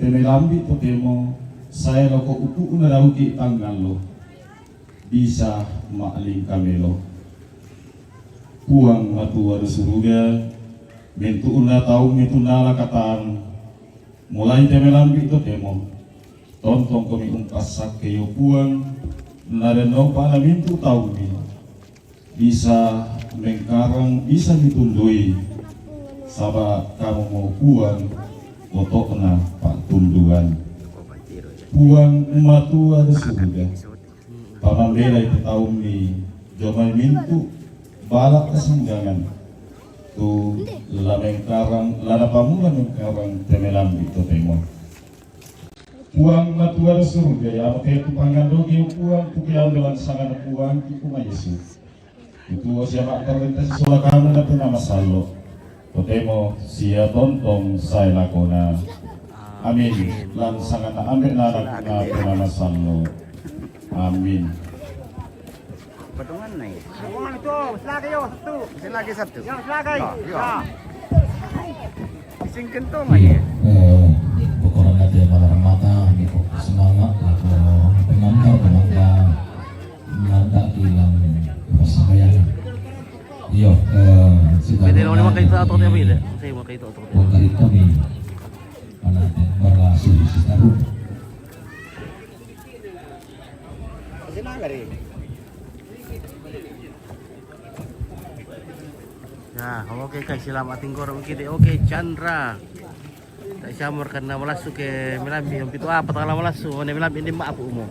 temelambi to temo saya loko upu una dauki tanggal lo bisa maaling kamelo puang matua do suruga bentu una taung itu nala kataan mulai temelambi to temo tontong kami umpasak keyo puang nareno pana mintu taung ni bisa mengkarang bisa ditundui saba kamu mau puang otok na pak tunduan puang matua do suruga pamambela itu taung ni jomai mintu balak kesenggangan tu lameng karang lada pamulan karang temelambi to temo puang matua do surga ya pakai tu pangandogi puang tu kian dalam sangan puang itu ma Yesus itu siapa terlintas sola kamu na nama salo to temo sia tontong saya lakona amin lan sangan ambil narak na nama salo amin. Patungan na eh. Patungan ito. Selagi yun. Satu. Selagi satu. Yang selagi. Ya. Isingkan to may eh. Ukuran natin malam mata, hindi po semangat laku penanda kilang pasabayan. Iyo, Pwede naman naman kayo atau tiap ini. Saya mau kayo atau tiap. Huwag ganito ni natin berlasu di situ. Sinagari. Ya, oke guys, selamat tinggal kita. Oke, Chandra. Tak syamur karena melasuk ke Melambi. Om itu apa tanggal melasuk? Mana Melambi ini mak apa umum?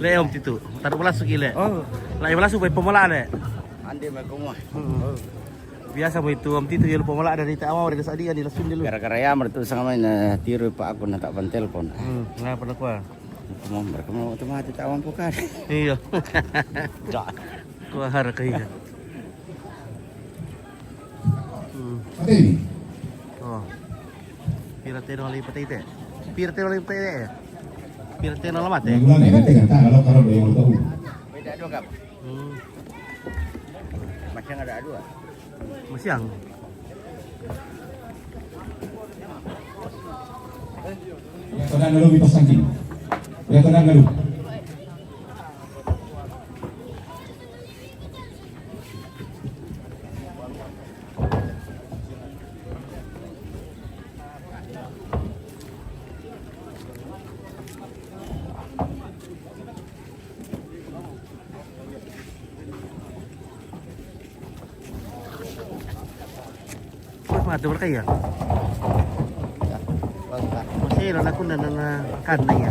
Le om itu. Taruh melasuk ile. Oh, Lah melasuk baik pemola le. andi makumah. Biasa mau itu om itu ya lupa pemola dari tak awal dari sadia di lasun dulu. Gara-gara ya mertu sama na tiru pak aku na tak ban telepon. Nah, pernah kuah. Kamu otomatis tawang bukan. Iya. Kuah har kaya. Ini Oh. Pirateno lipat itu. Pirateno lipat itu. Pirateno lamat ya. bulan ini dengan kalau yang tahu. Beda dua kap. Macam ada dua. Masiang. Yang sedang dulu mitos sangking. Yang sedang dulu. Ada berkaya. Masih lalu aku dan karena ya.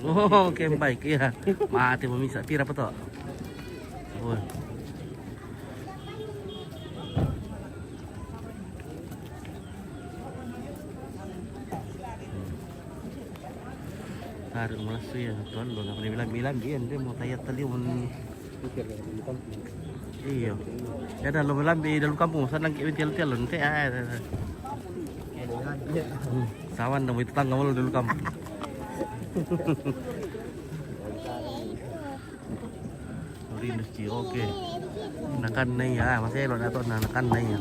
Oh, oke baik ya. Mati memisah. Pira apa toh? Oh. Taruh melasu ya, tuan lo nak bilang dia mau tayat tadi iya. Ya dah lo bilang di dalam kampung, senang kiri tiel nanti sawan dah itu tangga lo dulu kampung. Industri oke. Nakan nih ya, masih lo nato nakan nih ya.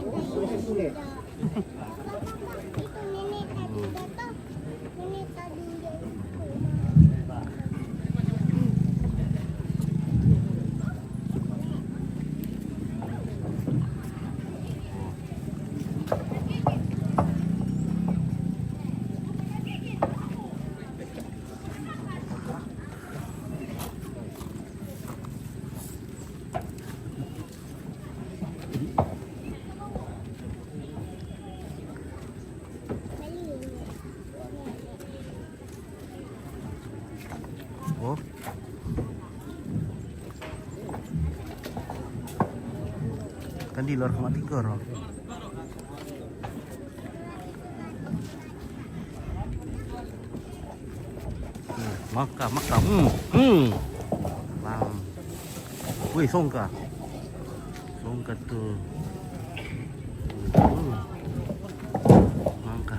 Oh. Kan di luar rumah tinggal. Maka. Bang. Wih, songka tuh. Maka.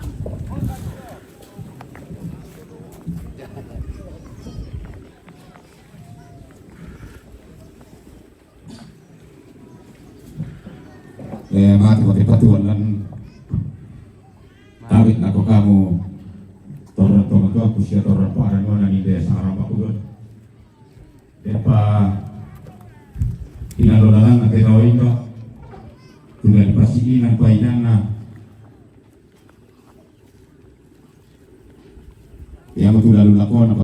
mati pakai patuan dan tawit ako kamu toran toran to aku sia toran paran mana ni desa arab aku depa inalo lang ate rawin to tunggal dipasiin ang painan na yang tu lalu lakon